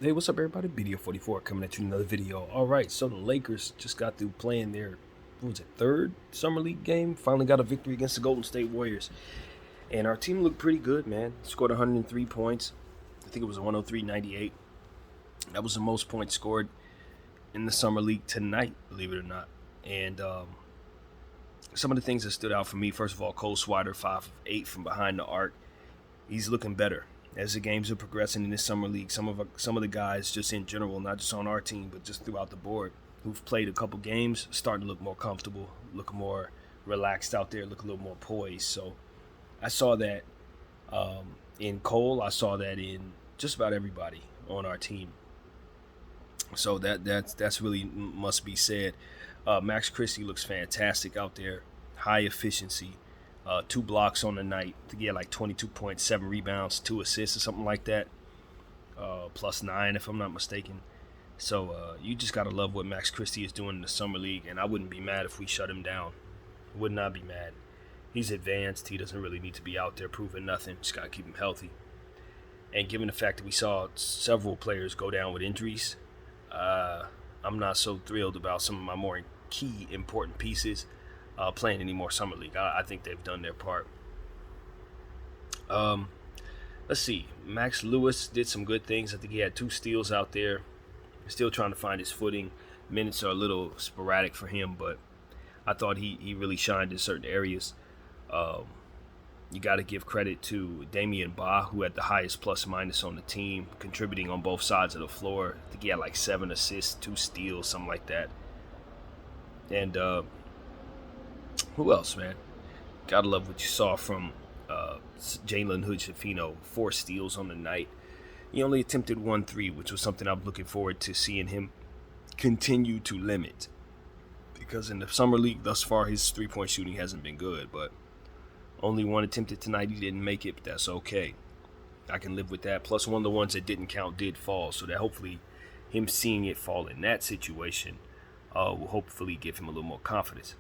Hey, what's up, everybody? BDO 44 coming at you with another video. All right, so the Lakers just got through playing their, what was it, third Summer League game. Finally got a victory against the Golden State Warriors. And our team looked pretty good, man. Scored 103 points. I think it was 103-98. That was the most points scored in the Summer League tonight, believe it or not. And some of the things that stood out for me, first of all, Cole Swider, 5 of 8 from behind the arc. He's looking better as the games are progressing in this summer league. Some of the guys, just in general, not just on our team, but just throughout the board, who've played a couple games, starting to look more comfortable, look more relaxed out there, look a little more poised. So I saw that in Cole. I saw that in just about everybody on our team. So that's really must be said. Max Christie looks fantastic out there, high efficiency. 2 blocks on the night to get like 22 points, 7 rebounds, 2 assists or something like that. Plus 9 if I'm not mistaken. So you just got to love what Max Christie is doing in the Summer League, and I wouldn't be mad if we shut him down. Would not be mad. He's advanced. He doesn't really need to be out there proving nothing. Just got to keep him healthy. And given the fact that we saw several players go down with injuries, I'm not so thrilled about some of my more key important pieces playing any more Summer League. I think they've done their part. Let's see. Max Lewis did some good things. I think he had 2 steals out there. Still trying to find his footing. Minutes are a little sporadic for him, but I thought he really shined in certain areas. You got to give credit to Damian Ba, who had the highest plus-minus on the team, contributing on both sides of the floor. I think he had like 7 assists, 2 steals, something like that. And who else, man? Gotta love what you saw from Jalen Hood-Schifino, 4 steals on the night. He only attempted 1 3, which was something I'm looking forward to seeing him continue to limit. Because in the Summer League thus far, his 3-point shooting hasn't been good, but only 1 attempted tonight. He didn't make it, but that's okay. I can live with that. Plus, one of the ones that didn't count did fall, so that hopefully him seeing it fall in that situation will hopefully give him a little more confidence.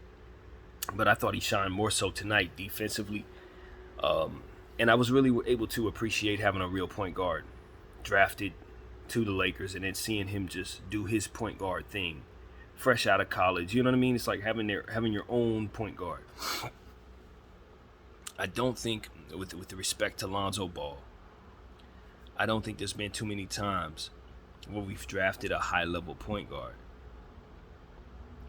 But I thought he shined more so tonight defensively. And I was really able to appreciate having a real point guard drafted to the Lakers and then seeing him just do his point guard thing fresh out of college. You know what I mean? It's like having your own point guard. I don't think, with respect to Lonzo Ball, I don't think there's been too many times where we've drafted a high-level point guard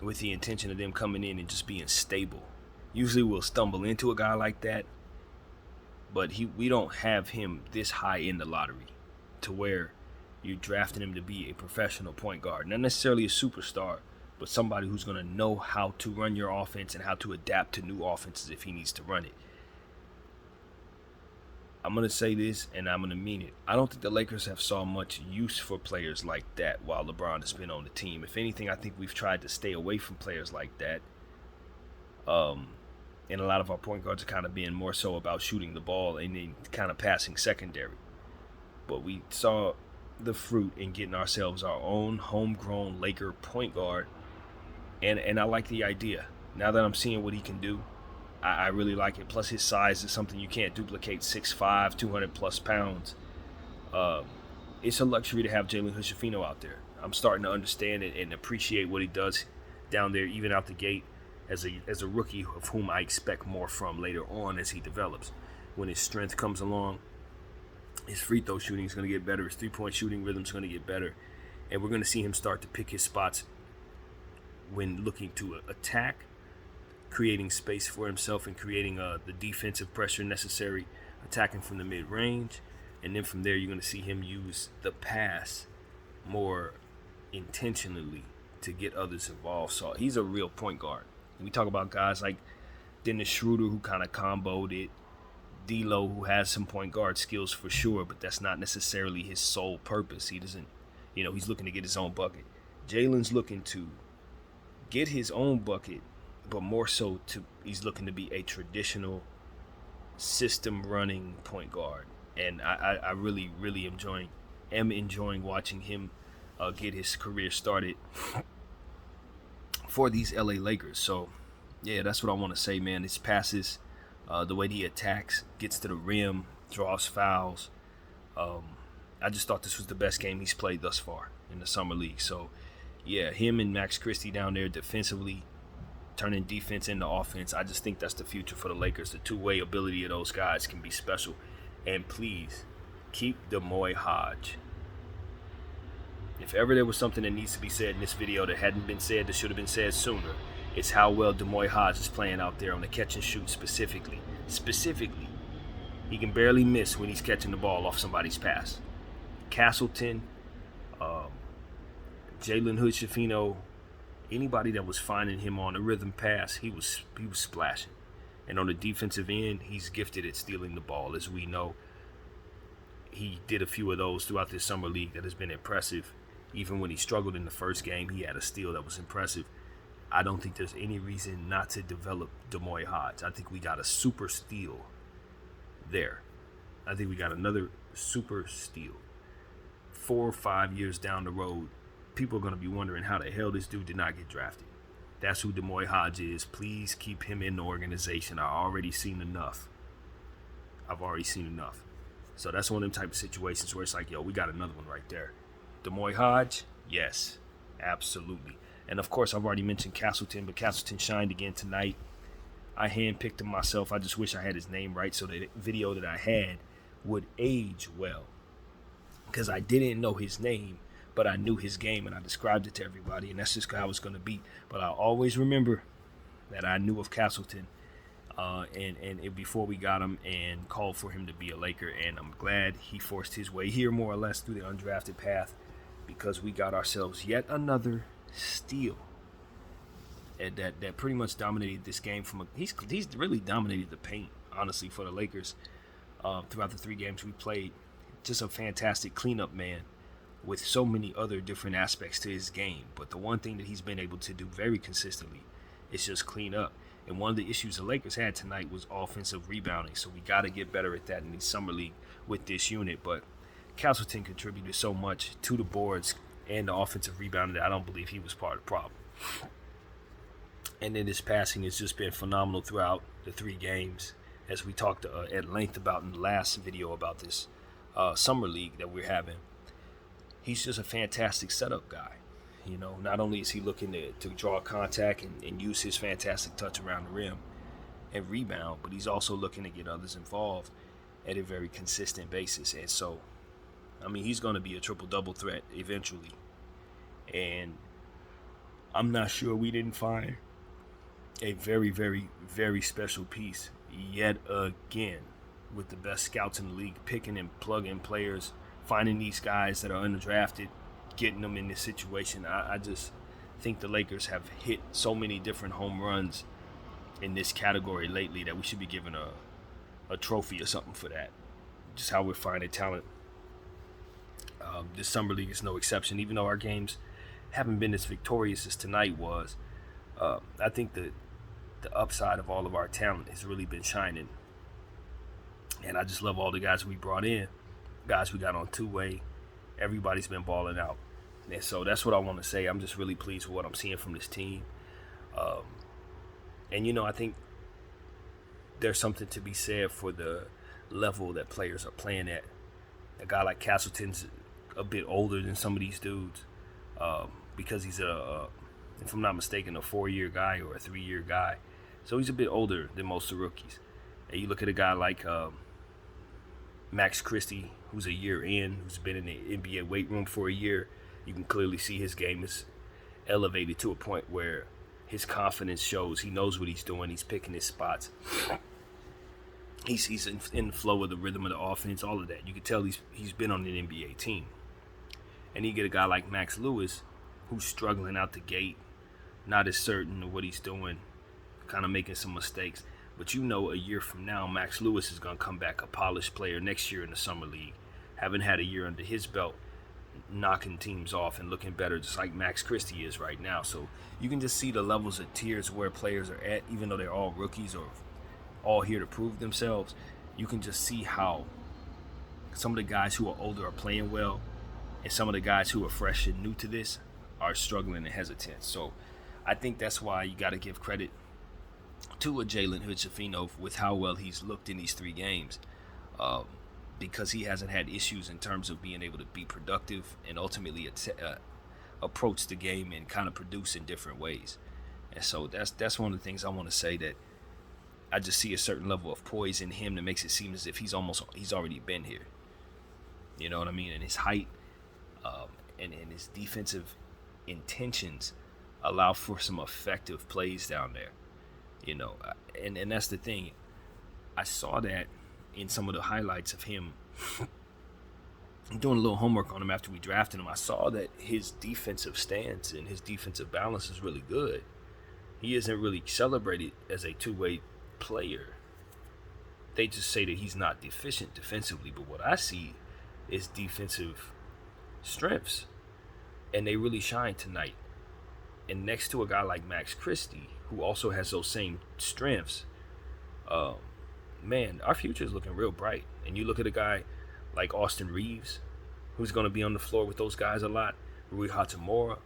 with the intention of them coming in and just being stable. Usually we'll stumble into a guy like that, but we don't have him this high in the lottery to where you're drafting him to be a professional point guard. Not necessarily a superstar, but somebody who's going to know how to run your offense and how to adapt to new offenses if he needs to run it. I'm going to say this, and I'm going to mean it. I don't think the Lakers have saw much use for players like that while LeBron has been on the team. If anything, I think we've tried to stay away from players like that. And a lot of our point guards are kind of being more so about shooting the ball and then kind of passing secondary. But we saw the fruit in getting ourselves our own homegrown Laker point guard. And I like the idea. Now that I'm seeing what he can do, I really like it. Plus, his size is something you can't duplicate. 6'5", 200-plus pounds. It's a luxury to have Jalen Hood-Schifino out there. I'm starting to understand it and appreciate what he does down there, even out the gate, as a rookie of whom I expect more from later on as he develops. When his strength comes along, his free throw shooting is going to get better. His 3-point shooting rhythm is going to get better. And we're going to see him start to pick his spots when looking to attack, creating space for himself and creating the defensive pressure necessary, attacking from the mid-range. And then from there, you're going to see him use the pass more intentionally to get others involved. So he's a real point guard. And we talk about guys like Dennis Schroeder, who kind of comboed it, D'Lo, who has some point guard skills for sure, but that's not necessarily his sole purpose. He doesn't, he's looking to get his own bucket. Jalen's looking to get his own bucket, but more so he's looking to be a traditional system-running point guard. And I really, really am enjoying watching him get his career started for these LA Lakers. So, yeah, that's what I want to say, man. His passes, the way he attacks, gets to the rim, draws fouls. I just thought this was the best game he's played thus far in the summer league. So, yeah, him and Max Christie down there defensively, turning defense into offense. I just think that's the future for the Lakers. The two-way ability of those guys can be special. And please, keep D'Moi Hodge. If ever there was something that needs to be said in this video that hadn't been said, that should have been said sooner, it's how well D'Moi Hodge is playing out there on the catch and shoot specifically. Specifically, he can barely miss when he's catching the ball off somebody's pass. Castleton, Jalen Hood-Schifino, anybody that was finding him on a rhythm pass, he was splashing. And on the defensive end, he's gifted at stealing the ball. As we know, he did a few of those throughout this summer league that has been impressive. Even when he struggled in the first game, he had a steal that was impressive. I don't think there's any reason not to develop D'Moi Hodge. I think we got a super steal there. I think we got another super steal. 4 or 5 years down the road, people are going to be wondering how the hell this dude did not get drafted. That's who D'Moi Hodge is. Please keep him in the organization. I've already seen enough. So that's one of them type of situations where it's like, yo, we got another one right there. D'Moi Hodge, yes, absolutely. And of course, I've already mentioned Castleton, but Castleton shined again tonight. I handpicked him myself. I just wish I had his name right so the video that I had would age well. Because I didn't know his name, but I knew his game and I described it to everybody, and that's just how it's going to be. But I always remember that I knew of Castleton and before we got him and called for him to be a Laker, and I'm glad he forced his way here more or less through the undrafted path, because we got ourselves yet another steal and that pretty much dominated this game. He's really dominated the paint, honestly, for the Lakers throughout the 3 games we played. Just a fantastic cleanup man with so many other different aspects to his game. But the one thing that he's been able to do very consistently is just clean up. And one of the issues the Lakers had tonight was offensive rebounding. So we got to get better at that in the summer league with this unit. But Castleton contributed so much to the boards and the offensive rebounding that I don't believe he was part of the problem. And then his passing has just been phenomenal throughout the 3 games, as we talked at length about in the last video about this summer league that we're having. He's just a fantastic setup guy. You know, not only is he looking to draw contact and use his fantastic touch around the rim and rebound, but he's also looking to get others involved at a very consistent basis. And so, I mean, he's going to be a triple-double threat eventually. And I'm not sure we didn't find a very, very, very special piece yet again with the best scouts in the league, picking and plugging players, finding these guys that are undrafted, getting them in this situation. I just think the Lakers have hit so many different home runs in this category lately that we should be given a trophy or something for that. Just how we're finding talent. This summer league is no exception. Even though our games haven't been as victorious as tonight was, I think the upside of all of our talent has really been shining. And I just love all the guys we brought in, guys we got on two-way. Everybody's been balling out. And so that's what I want to say. I'm just really pleased with what I'm seeing from this team. And, you know, I think there's something to be said for the level that players are playing at. A guy like Castleton's a bit older than some of these dudes because he's, if I'm not mistaken, a 4-year guy or a 3-year guy. So he's a bit older than most of the rookies. And you look at a guy like Max Christie, who's a year in, who's been in the NBA weight room for a year. You can clearly see his game is elevated to a point where his confidence shows. He knows what he's doing. He's picking his spots. He's in the flow of the rhythm of the offense, all of that. You can tell he's been on an NBA team. And you get a guy like Max Lewis, who's struggling out the gate, not as certain of what he's doing, kind of making some mistakes. But you know, a year from now, Max Lewis is going to come back a polished player next year in the summer league, having had a year under his belt, knocking teams off and looking better, just like Max Christie is right now. So you can just see the levels of tiers where players are at, even though they're all rookies or all here to prove themselves. You can just see how some of the guys who are older are playing well, and some of the guys who are fresh and new to this are struggling and hesitant. So I think that's why you got to give credit to a Jalen Hood-Schifino with how well he's looked in these 3 games. because he hasn't had issues in terms of being able to be productive and ultimately approach the game and kind of produce in different ways. And so that's one of the things I want to say, that I just see a certain level of poise in him that makes it seem as if he's already been here. You know what I mean? And his height and his defensive intentions allow for some effective plays down there. You know, and that's the thing. I saw that in some of the highlights of him. I'm doing a little homework on him after we drafted him. I saw that his defensive stance and his defensive balance is really good. He isn't really celebrated as a two-way player. They just say that he's not deficient defensively, but what I see is defensive strengths, and they really shine tonight. And next to a guy like Max Christie, who also has those same strengths, man, our future is looking real bright. And you look at a guy like Austin Reeves, who's going to be on the floor with those guys a lot. Rui Hachimura,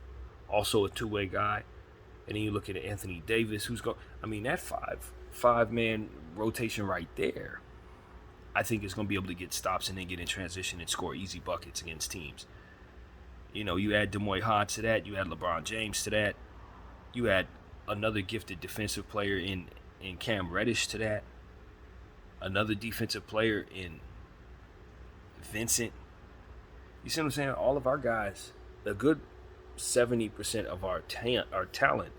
also a two-way guy. And then you look at Anthony Davis, who's going. I mean, that five-man rotation right there, I think is going to be able to get stops and then get in transition and score easy buckets against teams. You know, you add Demoy Hodge to that, you add LeBron James to that, you add another gifted defensive player in Cam Reddish to that, another defensive player in Vincent. You see what I'm saying? All of our guys, a good 70% of our talent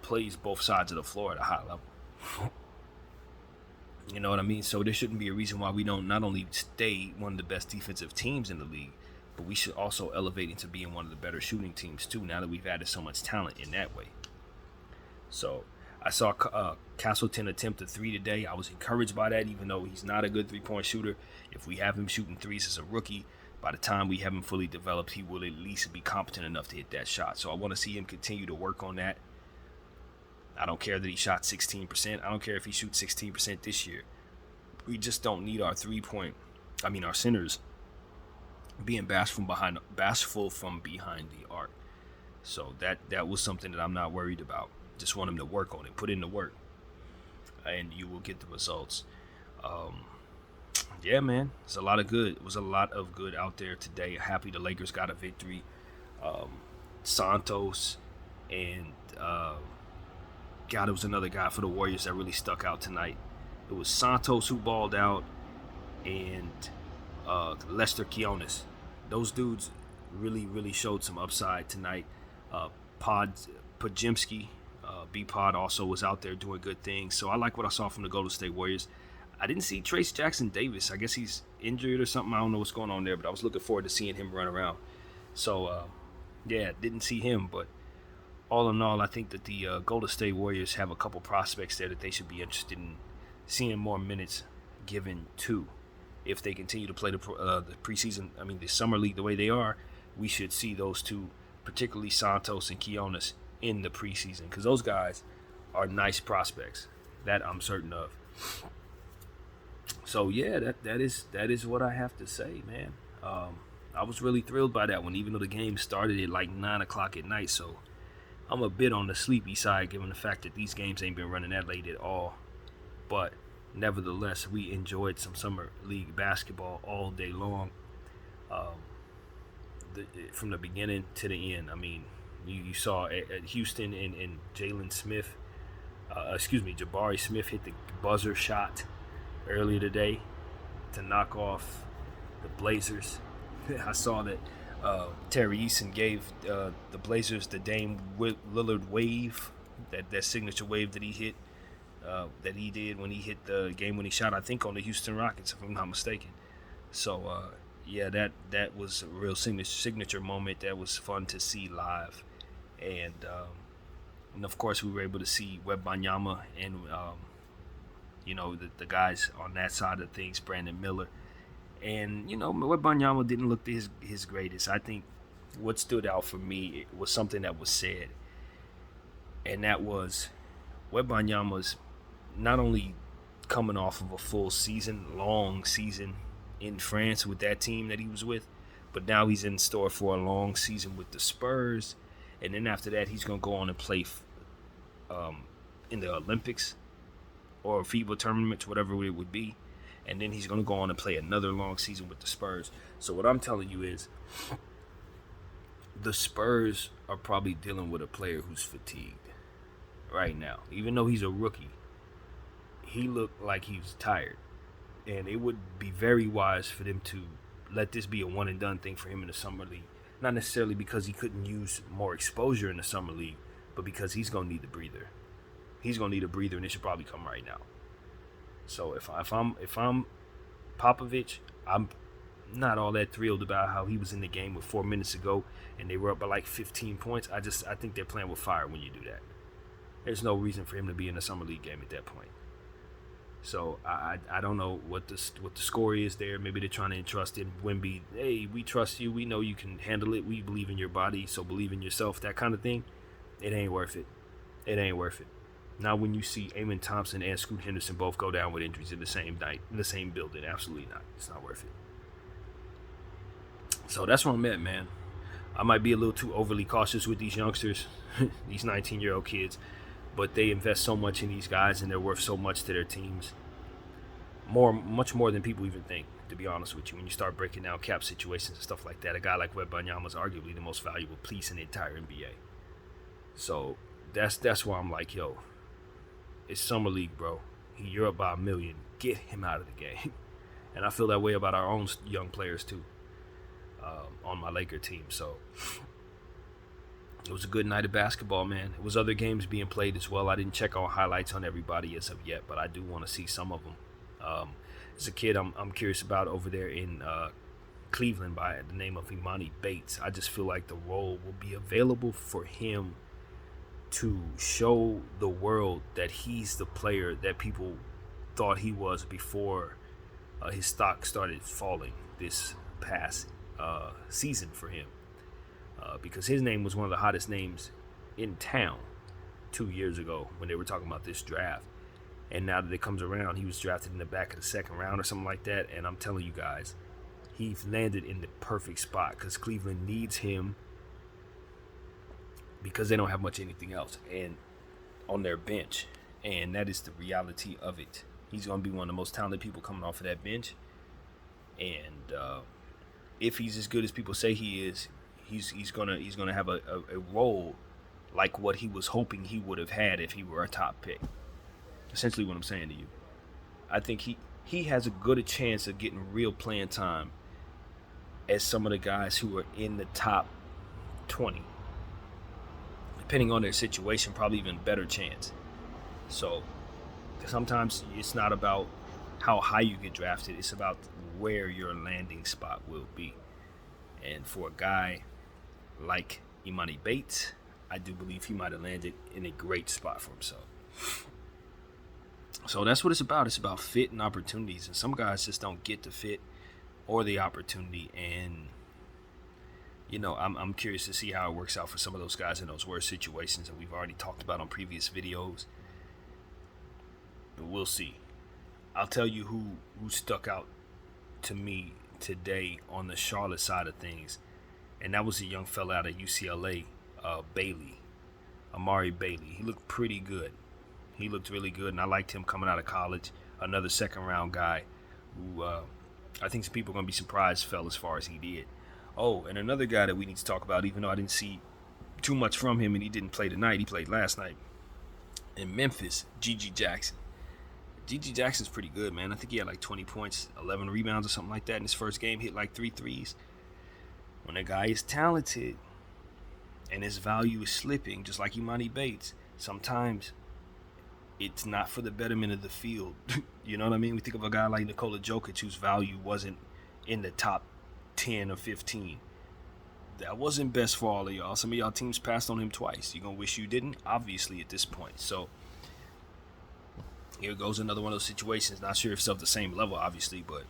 plays both sides of the floor at a high level. You know what I mean? So there shouldn't be a reason why we don't not only stay one of the best defensive teams in the league, but we should also elevate into being one of the better shooting teams too, now that we've added so much talent in that way. So I saw Castleton attempt a three today. I was encouraged by that, even though he's not a good three-point shooter. If we have him shooting threes as a rookie, by the time we have him fully developed, he will at least be competent enough to hit that shot. So I want to see him continue to work on that. I don't care that he shot 16%. I don't care if he shoots 16% this year. We just don't need our our centers being bashful from behind the arc. So that was something that I'm not worried about. Just want him to work on it, put in the work, and you will get the results. Yeah, man, it's a lot of good. It was a lot of good out there today. Happy the Lakers got a victory. Santos and it was another guy for the Warriors that really stuck out tonight. It was Santos who balled out, and Lester Quinones. Those dudes really, really showed some upside tonight. Podziemski, B-Pod also was out there doing good things. So I like what I saw from the Golden State Warriors. I didn't see Trace Jackson Davis. I guess he's injured or something. I don't know what's going on there, but I was looking forward to seeing him run around. So, didn't see him. But all in all, I think that the Golden State Warriors have a couple prospects there that they should be interested in seeing more minutes given to. If they continue to play the preseason, the summer league the way they are, we should see those two, particularly Santos and Quinones, in the preseason, because those guys are nice prospects. That I'm certain of. So yeah, that is what I have to say, man. I was really thrilled by that one, even though the game started at like 9 o'clock at night. So I'm a bit on the sleepy side, given the fact that these games ain't been running that late at all. But nevertheless, we enjoyed some summer league basketball all day long, from the beginning to the end. I mean, you saw at Houston and Jabari Smith hit the buzzer shot earlier today to knock off the Blazers. I saw that Terry Eason gave the Blazers the Dame Lillard wave, that signature wave that he hit, that he did when he hit the game-winning shot, I think, on the Houston Rockets, if I'm not mistaken. So, that was a real signature moment. That was fun to see live. And of course, we were able to see Wembanyama and, the guys on that side of things, Brandon Miller. And, Wembanyama didn't look his greatest. I think what stood out for me was something that was said. And that was Wembanyama's not only coming off of a long season in France with that team that he was with, but now he's in store for a long season with the Spurs. And then after that, he's going to go on and play in the Olympics or FIBA tournaments, whatever it would be. and then he's going to go on and play another long season with the Spurs. So what I'm telling you is the Spurs are probably dealing with a player who's fatigued right now. Even though he's a rookie, he looked like he was tired. And it would be very wise for them to let this be a one and done thing for him in the summer league. Not necessarily because he couldn't use more exposure in the summer league, but because he's going to need the breather. He's going to need a breather, and it should probably come right now. So if I'm Popovich, I'm not all that thrilled about how he was in the game with 4 minutes to go and they were up by like 15 points. I think they're playing with fire when you do that. There's no reason for him to be in a summer league game at that point. So I don't know what the score is there. Maybe they're trying to entrust in Wemby. Hey, we trust you. We know you can handle it. We believe in your body, so believe in yourself. That kind of thing. It ain't worth it. It ain't worth it. Now when you see Amen Thompson and Scoot Henderson both go down with injuries in the same night, in the same building, absolutely not. It's not worth it. So that's where I'm at, man. I might be a little too overly cautious with these youngsters, these 19-year-old kids, but they invest so much in these guys and they're worth so much to their teams. Much more than people even think, to be honest with you. When you start breaking down cap situations and stuff like that, a guy like Wembanyama is arguably the most valuable piece in the entire NBA. So that's why I'm like, yo, it's summer league, bro. You're up by $1 million. Get him out of the game. And I feel that way about our own young players too, on my Laker team. So it was a good night of basketball, man. It was other games being played as well. I didn't check on highlights on everybody as of yet, but I do want to see some of them. There's a kid I'm curious about over there in Cleveland by the name of Imani Bates. I just feel like the role will be available for him to show the world that he's the player that people thought he was before his stock started falling this past season for him. Because his name was one of the hottest names in town 2 years ago when they were talking about this draft. And now that it comes around, he was drafted in the back of the second round or something like that. And I'm telling you guys, he's landed in the perfect spot because Cleveland needs him because they don't have much anything else and on their bench. And that is the reality of it. He's going to be one of the most talented people coming off of that bench. And if he's as good as people say he is, he's gonna have a role like what he was hoping he would have had if he were a top pick. Essentially what I'm saying to you. I think he has a good a chance of getting real playing time as some of the guys who are in the top 20. Depending on their situation, probably even better chance. So sometimes it's not about how high you get drafted, it's about where your landing spot will be. And for a guy like Imani Bates, I do believe he might have landed in a great spot for himself. So that's what it's about. It's about fit and opportunities. And some guys just don't get the fit or the opportunity. And, you know, I'm curious to see how it works out for some of those guys in those worst situations that we've already talked about on previous videos. But we'll see. I'll tell you who stuck out to me today on the Charlotte side of things. And that was a young fella out of UCLA, Bailey. Amari Bailey. He looked pretty good. He looked really good, and I liked him coming out of college. Another second-round guy who I think some people are going to be surprised fell as far as he did. Oh, and another guy that we need to talk about, even though I didn't see too much from him and he didn't play tonight, he played last night in Memphis, Gigi Jackson. Gigi Jackson's pretty good, man. I think he had like 20 points, 11 rebounds or something like that in his first game, hit like 3 threes. When a guy is talented and his value is slipping, just like Imani Bates, sometimes it's not for the betterment of the field. You know what I mean? We think of a guy like Nikola Jokic whose value wasn't in the top 10 or 15. That wasn't best for all of y'all. Some of y'all teams passed on him twice. You're going to wish you didn't, obviously, at this point. So here goes another one of those situations. Not sure if it's of the same level, obviously, but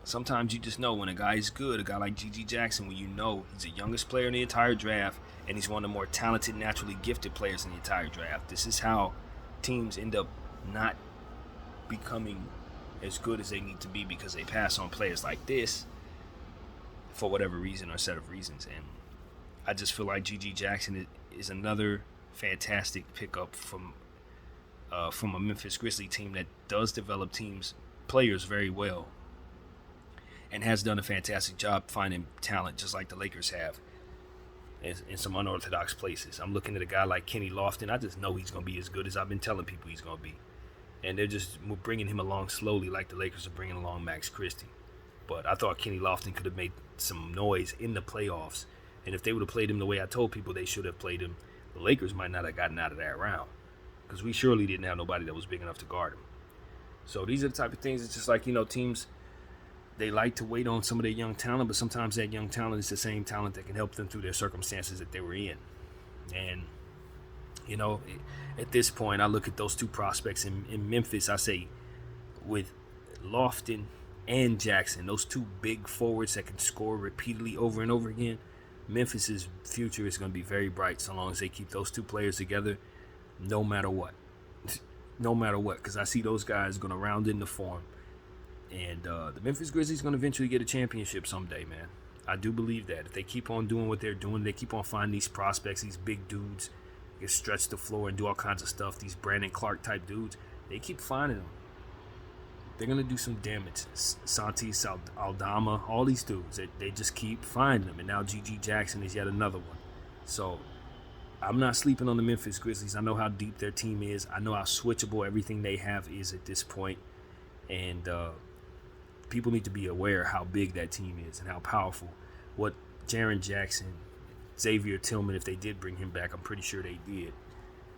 sometimes you just know when a guy is good, a guy like Gigi Jackson, when you know he's the youngest player in the entire draft and he's one of the more talented, naturally gifted players in the entire draft. This is how teams end up not becoming as good as they need to be because they pass on players like this for whatever reason or set of reasons. And I just feel like Gigi Jackson is another fantastic pickup from a Memphis Grizzlies team that does develop teams players very well and has done a fantastic job finding talent, just like the Lakers have in some unorthodox places. I'm looking at a guy like Kenny Lofton. I just know he's going to be as good as I've been telling people he's going to be. And they're just bringing him along slowly, like the Lakers are bringing along Max Christie. But I thought Kenny Lofton could have made some noise in the playoffs. And if they would have played him the way I told people they should have played him, the Lakers might not have gotten out of that round. Because we surely didn't have nobody that was big enough to guard him. So these are the type of things, it's just like, teams, they like to wait on some of their young talent, but sometimes that young talent is the same talent that can help them through their circumstances that they were in. And, at this point, I look at those two prospects in Memphis, I say, with Lofton and Jackson, those two big forwards that can score repeatedly over and over again, Memphis's future is going to be very bright so long as they keep those two players together, no matter what. No matter what, because I see those guys going to round into form. And the Memphis Grizzlies going to eventually get a championship someday, man. I do believe that. If they keep on doing what they're doing, they keep on finding these prospects, these big dudes, they stretch the floor and do all kinds of stuff, these Brandon Clark type dudes, they keep finding them. They're going to do some damage. Santi Aldama, all these dudes, they just keep finding them. And now G.G. Jackson is yet another one. So I'm not sleeping on the Memphis Grizzlies. I know how deep their team is. I know how switchable everything they have is at this point. And people need to be aware how big that team is and how powerful. What Jaren Jackson, Xavier Tillman, if they did bring him back, I'm pretty sure they did.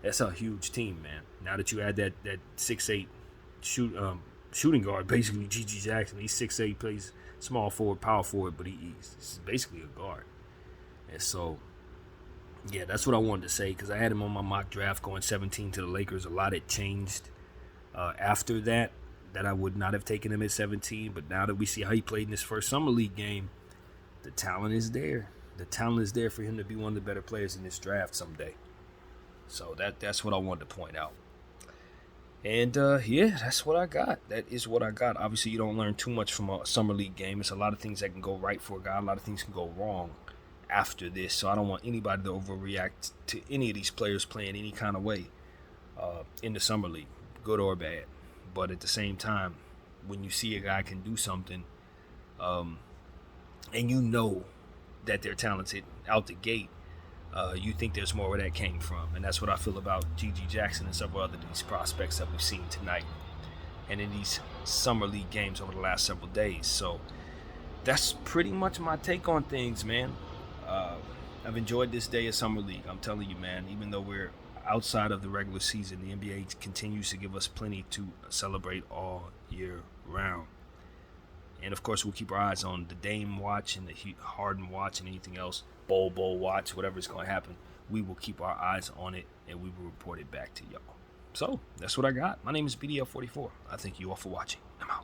That's a huge team, man. Now that you add that 6'8" shooting guard, basically G.G. Jackson, he's 6'8", plays small forward, power forward, but he's basically a guard. And so, yeah, that's what I wanted to say, because I had him on my mock draft going 17 to the Lakers. A lot had changed after that I would not have taken him at 17. But now that we see how he played in his first Summer League game, the talent is there. The talent is there for him to be one of the better players in this draft someday. So that's what I wanted to point out. And, yeah, that's what I got. That is what I got. Obviously, you don't learn too much from a Summer League game. It's a lot of things that can go right for a guy. A lot of things can go wrong after this. So I don't want anybody to overreact to any of these players playing any kind of way in the Summer League, good or bad. But at the same time, when you see a guy can do something and you know that they're talented out the gate, you think there's more where that came from. And that's what I feel about G.G. Jackson and several other these prospects that we've seen tonight and in these Summer League games over the last several days. So that's pretty much my take on things, man. I've enjoyed this day of Summer League. I'm telling you, man, even though we're outside of the regular season, the NBA continues to give us plenty to celebrate all year round. And, of course, we'll keep our eyes on the Dame watch and the Harden watch and anything else, Bol watch, whatever's going to happen. We will keep our eyes on it, and we will report it back to y'all. So, that's what I got. My name is BDL44. I thank you all for watching. I'm out.